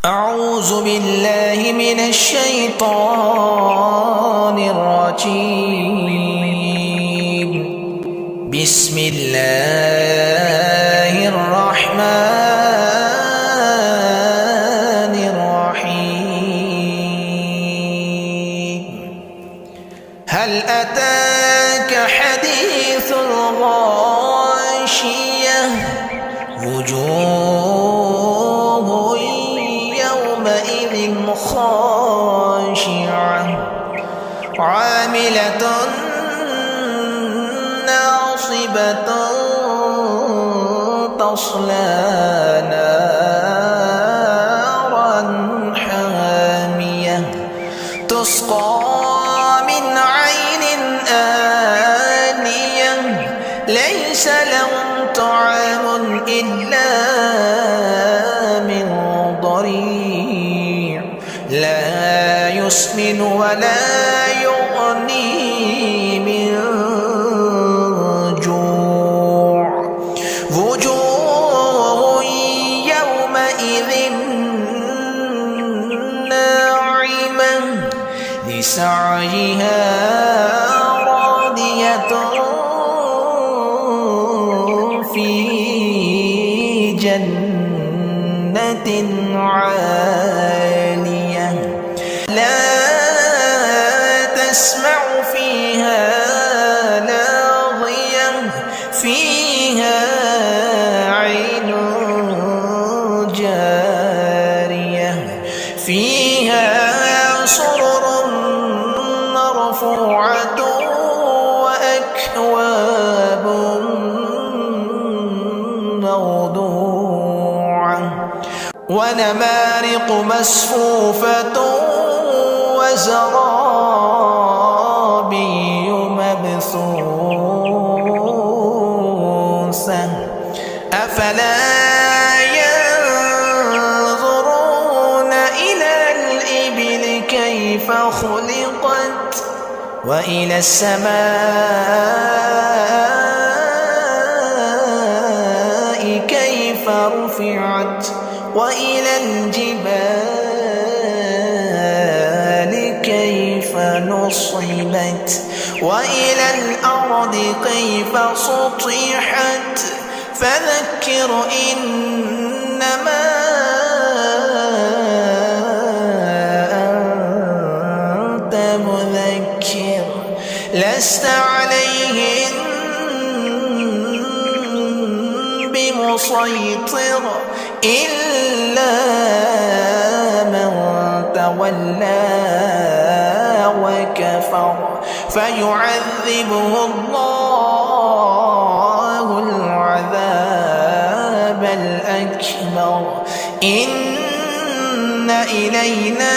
أعوذ بالله من الشيطان الرجيم. بسم الله الرحمن الرحيم. هل أتاك حديث الغاشية؟ وجوه يومئذ خاشعة عاملة ناصبة تصلى نارا حامية تسقى من عين آنية ليس لهم طعام إلا من ضريع لا يسمن ولا يغني من جوع. وجوه يومئذ ناعمة لسعيها راضية في جنة عالية لا تسمع فيها لاغية فيها عين جارية فيها سرر مرفوعة وأكواب موضوعة ونمارق مصفوفة وزرابي مبثوثة أفلا ينظرون إلى الإبل كيف خلقت وإلى السماء كيف رفعت وإلى الجبال كيف نصبت وإلى الأرض كيف سطحت فذكر إنما أنت مذكر لست عليهم بمسيطر إلا من تولى وكفر فيعذبه الله العذاب الأكبر إن إلينا